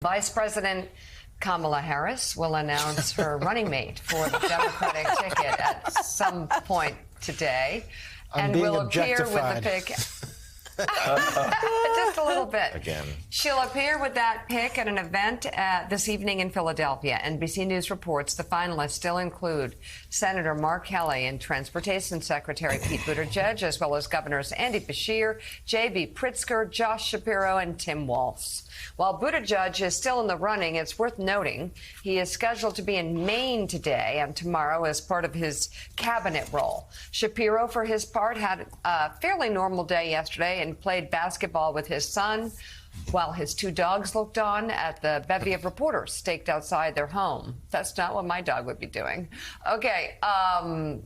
Vice President Kamala Harris will announce her running mate for the Democratic ticket at some point today, and will appear with the pick. Just a little bit. Again. She'll appear with that pick at an event this evening in Philadelphia. NBC News reports the finalists still include Senator Mark Kelly and Transportation Secretary Pete Buttigieg, as well as Governors Andy Beshear, J.B. Pritzker, Josh Shapiro, and Tim Walz. While Buttigieg is still in the running, it's worth noting he is scheduled to be in Maine today and tomorrow as part of his cabinet role. Shapiro, for his part, had a fairly normal day yesterday and played basketball with his son while his two dogs looked on at the bevy of reporters staked outside their home. That's not what my dog would be doing. Okay, and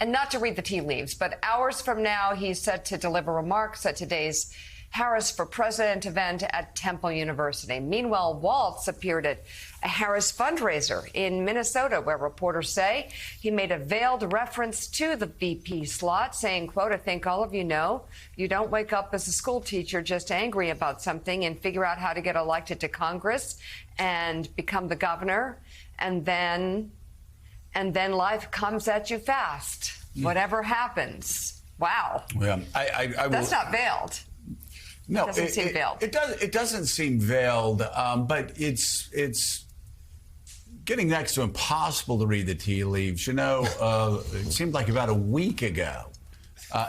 not to read the tea leaves, but hours from now, he's set to deliver remarks at today's Harris for President event at Temple University. Meanwhile, Walz appeared at a Harris fundraiser in Minnesota, where reporters say he made a veiled reference to the VP slot, saying, quote, "I think all of you know, you don't wake up as a school teacher just angry about something and figure out how to get elected to Congress and become the governor, and then life comes at you fast. Whatever happens." Wow. Yeah, That's not veiled. No, it doesn't seem veiled. It doesn't seem veiled, but it's getting next to impossible to read the tea leaves. You know, it seemed like about a week ago.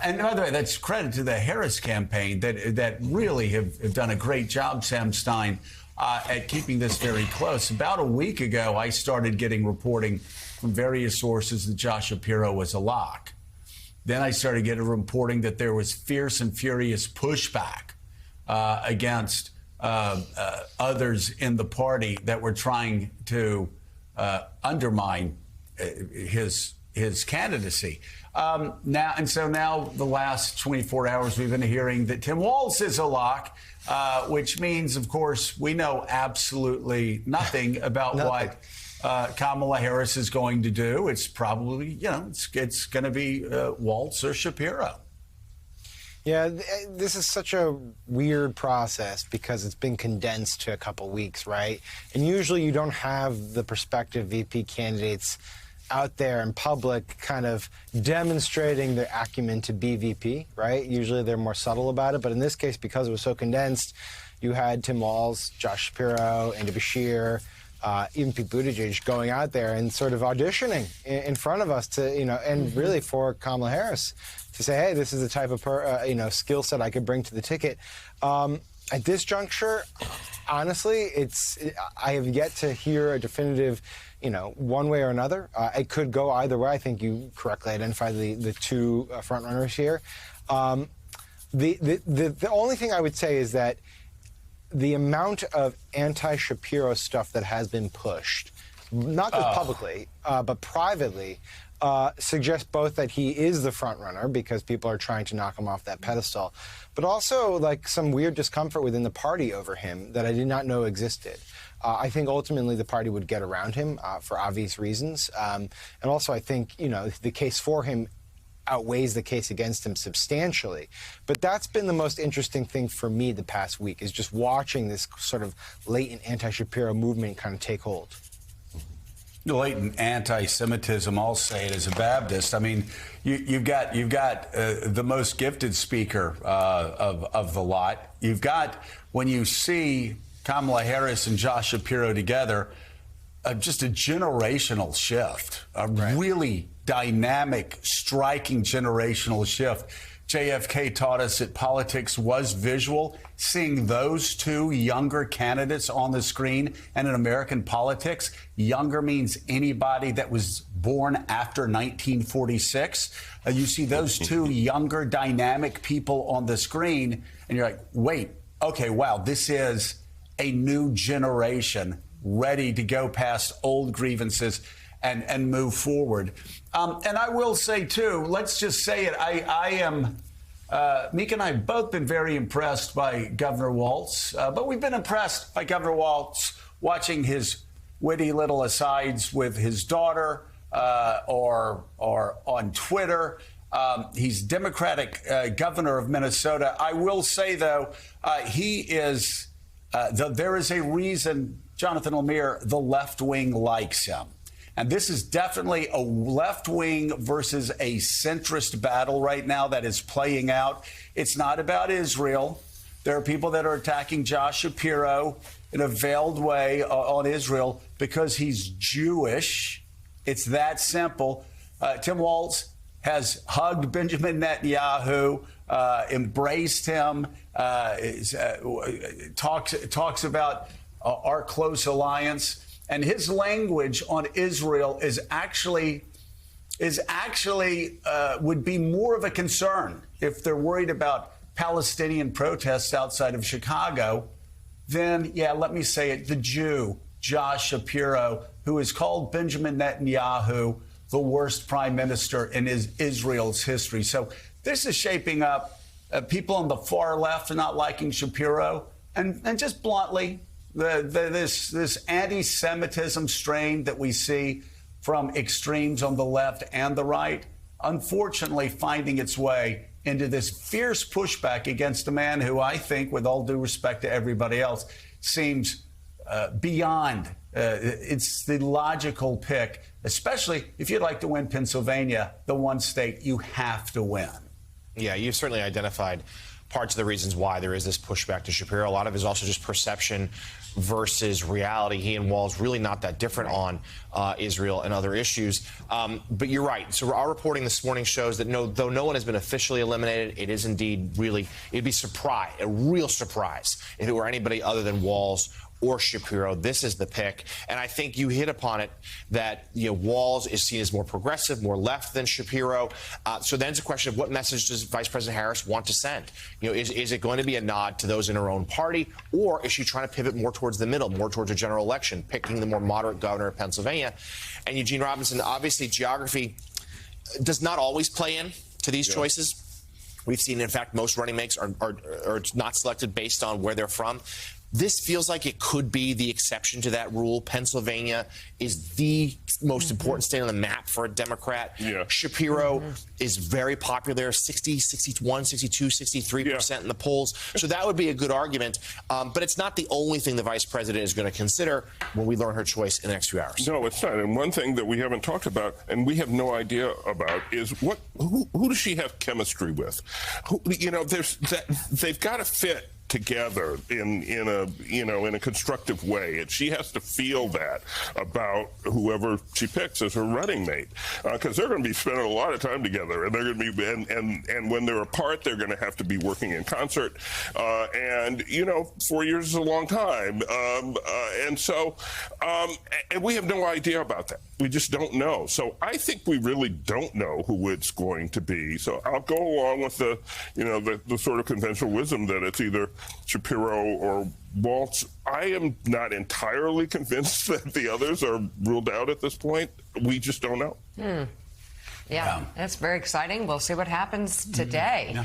And by the way, that's credit to the Harris campaign that really have done a great job, Sam Stein, at keeping this very close. About a week ago, I started getting reporting from various sources that Josh Shapiro was a lock. Then I started getting reporting that there was fierce and furious pushback against others in the party that were trying to undermine his candidacy. Now the last 24 hours we've been hearing that Tim Walz is a lock, which means, of course, we know absolutely nothing about what Kamala Harris is going to do. It's probably, it's going to be Walz or Shapiro. Yeah, this is such a weird process because it's been condensed to a couple weeks, right? And usually you don't have the prospective VP candidates out there in public kind of demonstrating their acumen to be VP, right? Usually they're more subtle about it. But in this case, because it was so condensed, you had Tim Walz, Josh Shapiro, Andy Beshear, even Pete Buttigieg going out there and sort of auditioning in front of us to, and really for Kamala Harris to say, hey, this is the type of, skill set I could bring to the ticket. At this juncture, honestly, I have yet to hear a definitive, one way or another. It could go either way. I think you correctly identified the two frontrunners here. The only thing I would say is that the amount of anti-Shapiro stuff that has been pushed, not just publicly, but privately, suggests both that he is the front runner because people are trying to knock him off that pedestal, but also like some weird discomfort within the party over him that I did not know existed. I think ultimately the party would get around him for obvious reasons. And also I think, the case for him outweighs the case against him substantially. But that's been the most interesting thing for me the past week, is just watching this sort of latent anti-Shapiro movement kind of take hold. Latent anti-Semitism, I'll say it as a Baptist. I mean, you've got the most gifted speaker of the lot. You've got, when you see Kamala Harris and Josh Shapiro together, just a generational shift, really dynamic, striking generational shift. JFK taught us that politics was visual. Seeing those two younger candidates on the screen, and in American politics, younger means anybody that was born after 1946. You see those two younger, dynamic people on the screen, and you're like, wait, okay, wow, this is a new generation ready to go past old grievances and move forward. And I will say, too, let's just say it, I am, Mika and I have both been very impressed by Governor Walz, but we've been impressed by Governor Walz watching his witty little asides with his daughter or on Twitter. He's Democratic governor of Minnesota. I will say, though, he is There is a reason, Jonathan Lemire, the left wing likes him. And this is definitely a left wing versus a centrist battle right now that is playing out. It's not about Israel. There are people that are attacking Josh Shapiro in a veiled way on Israel because he's Jewish. It's that simple. Tim Walz has hugged Benjamin Netanyahu, embraced him, talks about our close alliance. And his language on Israel is actually would be more of a concern if they're worried about Palestinian protests outside of Chicago. Then, yeah, let me say it, the Jew, Josh Shapiro, who has called Benjamin Netanyahu the worst prime minister in Israel's history. So this is shaping up. People on the far left are not liking Shapiro. And just bluntly, this anti-Semitism strain that we see from extremes on the left and the right, unfortunately finding its way into this fierce pushback against a man who I think, with all due respect to everybody else, seems beyond. It's the logical pick, especially if you'd like to win Pennsylvania, the one state you have to win. Yeah, you've certainly identified parts of the reasons why there is this pushback to Shapiro. A lot of it is also just perception versus reality. He and Walz really not that different on Israel and other issues. But you're right. So our reporting this morning shows that though no one has been officially eliminated, it is indeed really, it'd be a real surprise if it were anybody other than Walz or Shapiro. This is the pick. And I think you hit upon it that, Walz is seen as more progressive, more left than Shapiro. So then it's a question of what message does Vice President Harris want to send? Is it going to be a nod to those in her own party, or is she trying to pivot more towards the middle, more towards a general election, picking the more moderate governor of Pennsylvania? And Eugene Robinson, obviously geography does not always play in to these choices. We've seen, in fact, most running mates are not selected based on where they're from. This feels like it could be the exception to that rule. Pennsylvania is the most important state on the map for a Democrat. Yeah. Shapiro is very popular, 60, 61, 62, 63% in the polls. So that would be a good argument. But it's not the only thing the vice president is going to consider when we learn her choice in the next few hours. No, it's not. And one thing that we haven't talked about, and we have no idea about, is who does she have chemistry with? They've got to fit together in a constructive way, and she has to feel that about whoever she picks as her running mate, because they're going to be spending a lot of time together, and they're going to be and when they're apart, they're going to have to be working in concert, and 4 years is a long time, and we have no idea about that. We just don't know. So I think we really don't know who it's going to be. So I'll go along with the sort of conventional wisdom that it's either Shapiro or Walz. I am not entirely convinced that the others are ruled out at this point. We just don't know. Yeah, that's very exciting. We'll see what happens today.